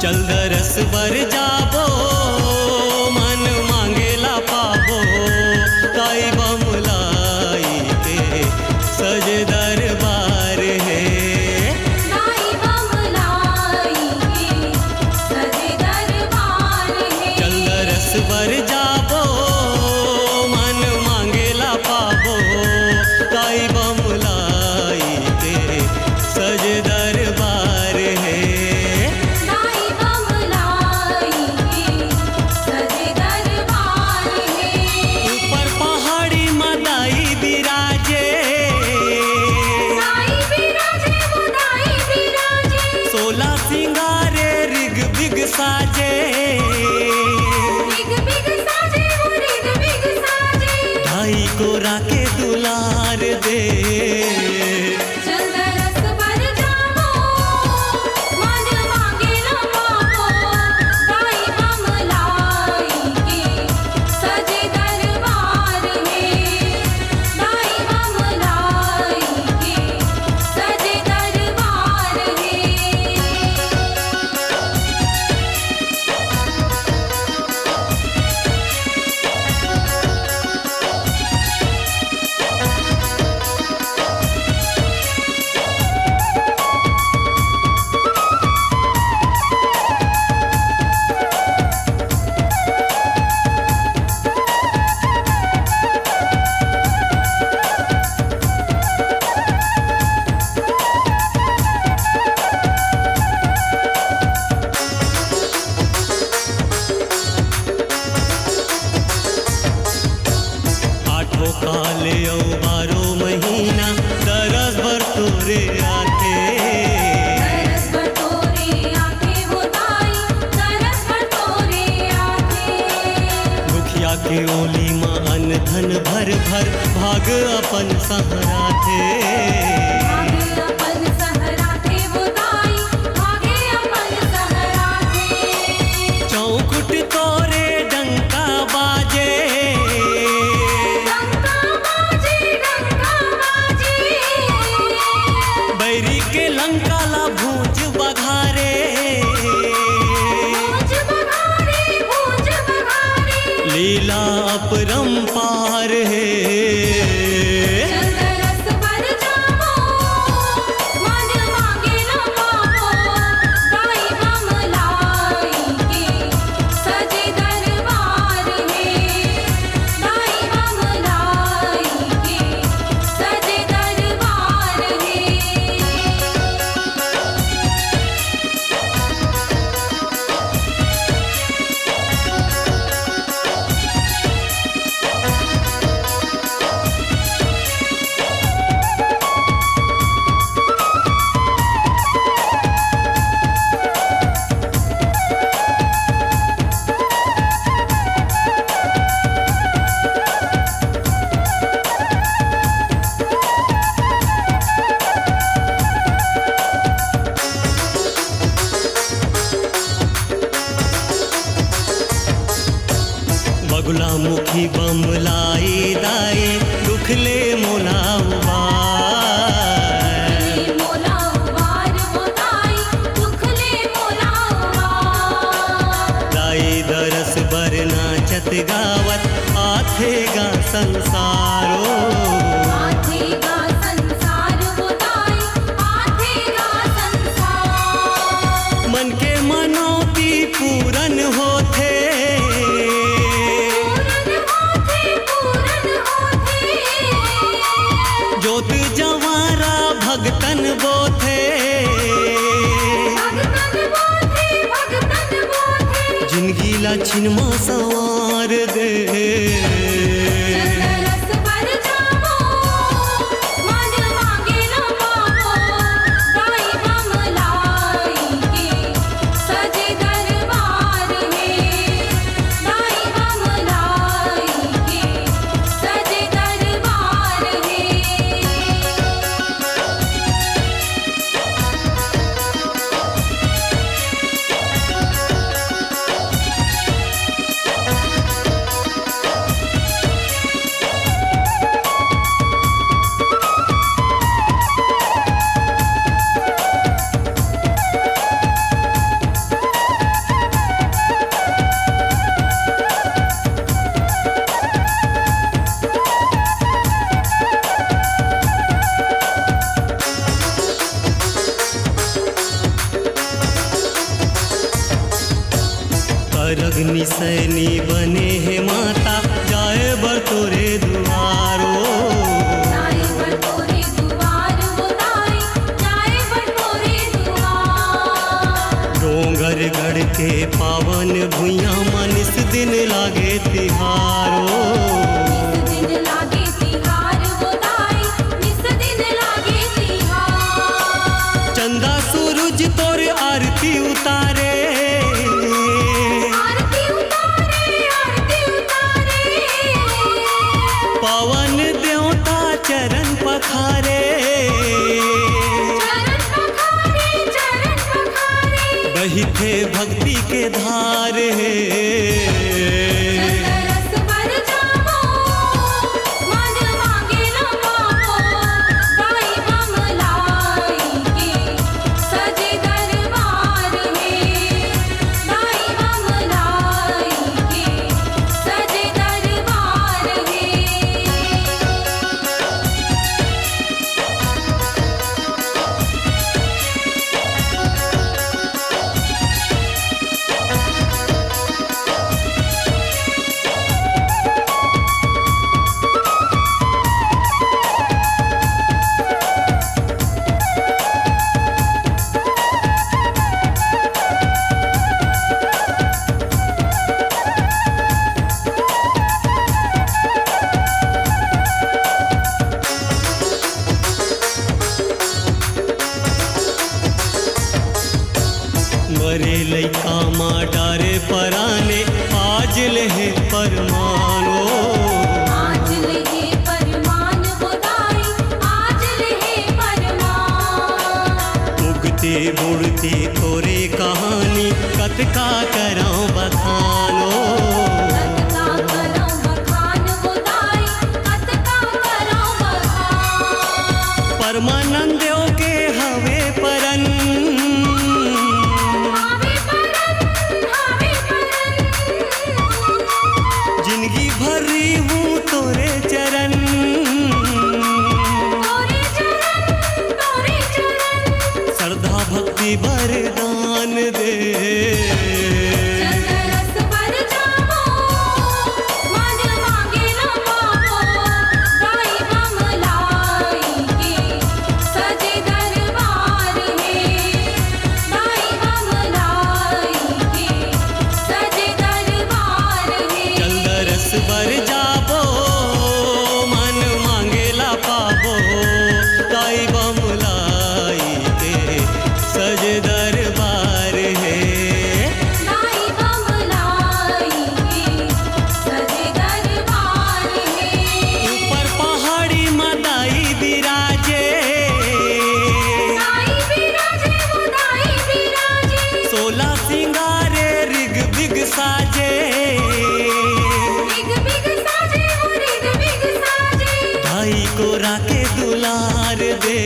चल दरस बर जाबो मन मांगेला पाबो ताई बमलाई के सज दरबार है ताई बमलाई के सज दरबार है चल दरस बर जाबो मन मांगेला पाबो ताई बमलाई के सज दरबार है साजे ढाई को राके दुलार दे चल दरस बर जाबो मन मांगेला पाबो ताई बमलाई के सज दरबार है ताई बमलाई के सज दरबार है काले औ 12 महीना दरस बर तोरे आथे दरस बर तोरे आथे वो ताई दरस बर तोरे आथे दुखिया के ओली मां अन धन भर भर भाग अपन सहारा थे भागे अपन सहरा थे वो ताई भागे अपन सहरा थे चौकुट तोरे डंका बाजे बैरी के लंका ला भूज बघारे लीला अपरंपार है चल दरस बर जाबो मन मांगेला पाबो ताई बमलाई के सज दरबार है ताई बमलाई के सज दरबार है बगुला मुखी बमलाई दाई दुखले मोला मोला उबार वो ताई दुखले मोला उबार दाई दरस बर नाचत गावत आथेगा संसारो आथेगा संसार वो ताई आथेगा संसार मन के मनोती पूरन होथे पूरन होथे जोत जवारा भगतन बोथे भगतन बोथे जिंदगी ला छिनमा सवार दे चल दरस बर जाबो मन मांगेला पाबो ताई बमलाई अग्नि सैनी बने हैं माता जाए बर तोरे दुआरो। जाए बर तोरे दुआर वो दाई, जाए बर तोरे दुआर। डोंगर गढ़ के पावन भुइयाँ मानिस दिन लागे तिहारो। निस दिन लागे तिहार वो दाई, निस दिन लागे तिहार। चंदा सूरज तोरे आरती उतारे, आरती उतारे, आरती उतारे। पवन देवता चरण पखारे। चरण पखारे, चरण पखारे। बही थे भक्ति के धार है। चंदरस पर जावो, मन मांगे न पावो। दाई बमलाई के सजे दरबार में, दाई बमलाई के सजे दरबार में। मरे लइका माँ डारे पराने आज लेहे परमानो। आज लेहे परमान वो दाई, आज लेहे परमान। उगते बुड़ते तोरे कहानी कतका करां बखानो। कतका करां बखान वो दाई, कतका करां बखान। परमानंद देव के हवे परन, हावे परन, हावे परन। जिंदगी भरी हूँ तोरे चरण। तोरे चरण, तोरे चरण। श्रद्धा भक्ति वरदान दे। चंदरस पर जावो, मन मांगे न पावो। दाई बमलाई के सजे दरबार में, दाई बमलाई के सजे दरबार में। चंदरस बर जाबो मन मांगेला पाबो। ताई बमलाई के सज दरबार है। दाई बमलाई के सजे दरबार में। ऊपर पहाड़ी मदाई बिराजे। दाई बिराजे वो दाई बिराजे। 16 सिंगारे रिग बिग साजे। बिग बिग साजे वो रिग बिग साजे। भाई को राके दुलार दे।